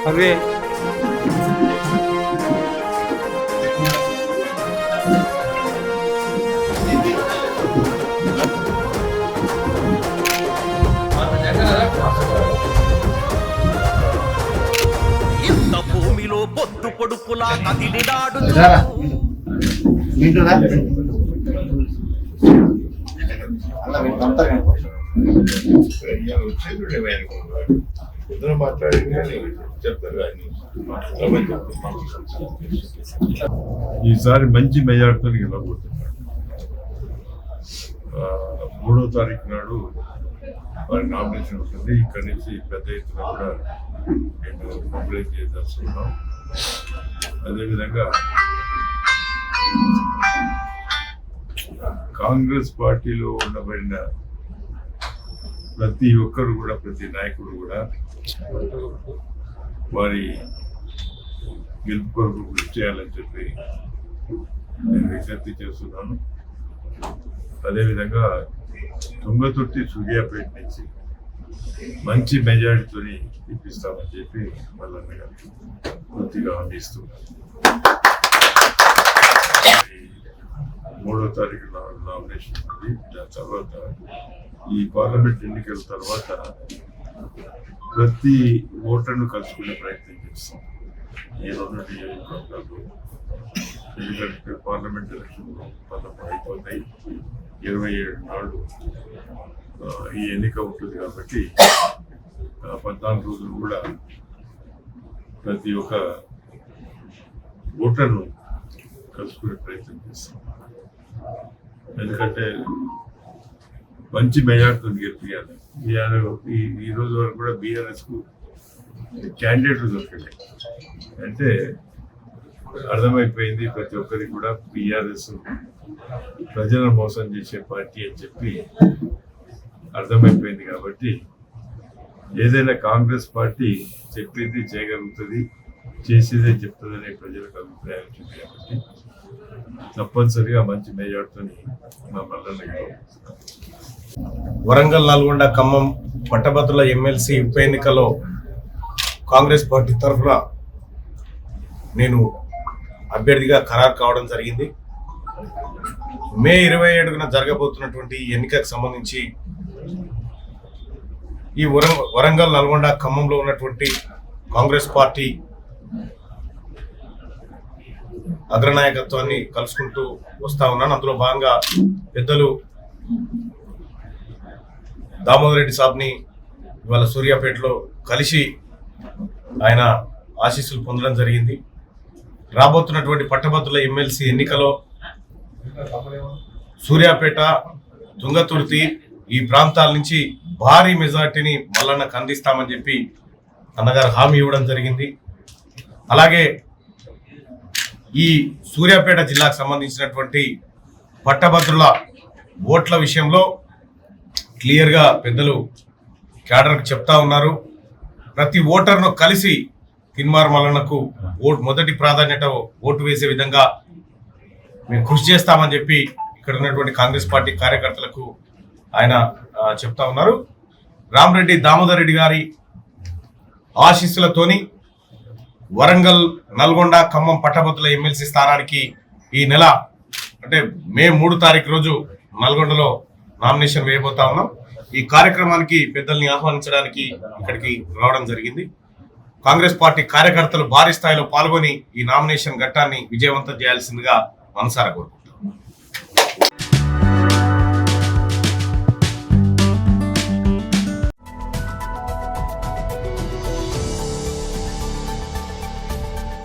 అరే భూమిలో పొద్దు పొడుపులా కదిలినాడు ఈసారి మంచి మెజార్టీతో గెలవబోతున్నాడు. 3వ తారీఖు నాడు వారి నామినేషన్ ఉంటుంది. ఇక్కడి నుంచి పెద్ద ఎత్తున కూడా నేను మొబిలైజ్ చేస్తున్నాం. అదేవిధంగా కాంగ్రెస్ పార్టీలో ఉండబడిన ప్రతి ఒక్కరు కూడా, ప్రతి నాయకుడు కూడా వారి గెలుపు కొరకు కృషి చేయాలని చెప్పి నేను విజ్ఞప్తి చేస్తున్నాను. అదేవిధంగా తుంగతుర్తి సూర్యాపేట నుంచి మంచి మెజారిటీతో ఇప్పిస్తామని చెప్పి మల్లన్న గారికి పూర్తిగా అందిస్తున్నాను. 3వ తారీఖు నామినేషన్ ఉంది. దాని తర్వాత ఈ పార్లమెంట్ ఎన్నికల తర్వాత ప్రతి ఓటర్ను కలుసుకునే ప్రయత్నం చేస్తాం ఈ 2 నియోజకవర్గాలు. ఎందుకంటే పార్లమెంట్ ఎలక్షన్లు 11 అయిపోతాయి, 27 నాడు ఈ ఎన్నిక ఉంటుంది కాబట్టి 14 రోజులు కూడా ప్రతి ఒక్క ఓటర్ను కలుసుకునే ప్రయత్నం చేస్తాం. ఎందుకంటే మంచి మెజార్టీతో గెలిపించాలి. ఈ రోజు వరకు కూడా బీఆర్ఎస్కు క్యాండిడేట్లు దొరికినాయి అంటే అర్థమైపోయింది ప్రతి ఒక్కరికి కూడా బీఆర్ఎస్ ప్రజలను మోసం చేసే పార్టీ అని చెప్పి అర్థమైపోయింది. కాబట్టి ఏదైనా కాంగ్రెస్ పార్టీ చెప్పింది చేయగలుగుతుంది, చేసేదే చెప్తుందనే ప్రజలకు అభిప్రాయం వచ్చింది. కాబట్టి తప్పనిసరిగా మంచి మెజార్టీతో మా మల్లన్న వరంగల్, నల్గొండ, ఖమ్మం పట్టభద్రుల ఎమ్మెల్సీ ఉప ఎన్నికలో కాంగ్రెస్ పార్టీ తరఫున నేను అభ్యర్థిగా ఖరారు కావడం జరిగింది. మే 27న జరగబోతున్నటువంటి ఎన్నికకు సంబంధించి ఈ వరంగల్, నల్గొండ, ఖమ్మంలో ఉన్నటువంటి కాంగ్రెస్ పార్టీ అగ్రనాయకత్వాన్ని కలుసుకుంటూ వస్తా ఉన్నాను. అందులో భాగంగా పెద్దలు దామోదర్ రెడ్డి సాబ్ని ఇవాళ సూర్యాపేటలో కలిసి ఆయన ఆశీస్సులు పొందడం జరిగింది. రాబోతున్నటువంటి పట్టభద్రుల ఎమ్మెల్సీ ఎన్నికలో సూర్యాపేట, తుంగతుర్తి ఈ ప్రాంతాల నుంచి భారీ మెజార్టీని మల్లన్నకు అందిస్తామని చెప్పి అన్నగారు హామీ ఇవ్వడం జరిగింది. అలాగే ఈ సూర్యాపేట జిల్లాకు సంబంధించినటువంటి పట్టభద్రుల ఓట్ల విషయంలో క్లియర్గా పెద్దలు క్యాడర్కు చెప్తా ఉన్నారు. ప్రతి ఓటర్ను కలిసి కిన్మార్ మల్లన్నకు మొదటి ప్రాధాన్యత ఓటు వేసే విధంగా మేము కృషి చేస్తామని చెప్పి ఇక్కడ ఉన్నటువంటి కాంగ్రెస్ పార్టీ కార్యకర్తలకు ఆయన చెప్తా ఉన్నారు. రామరెడ్డి దామోదర్ రెడ్డి గారి ఆశీస్సులతోని వరంగల్, నల్గొండ, ఖమ్మం పట్టభద్రుల ఎమ్మెల్సీ స్థానానికి ఈ నెల అంటే మే 3 తారీఖు రోజు నల్గొండలో నామినేషన్ వేయబోతా ఉన్నాం. ఈ కార్యక్రమానికి పెద్దల్ని ఆహ్వానించడానికి ఇక్కడికి రావడం జరిగింది. కాంగ్రెస్ పార్టీ కార్యకర్తలు భారీ స్థాయిలో పాల్గొని ఈ నామినేషన్ ఘట్టాన్ని విజయవంతం చేయాల్సిందిగా మనసారా కోరుకుంటున్నాం.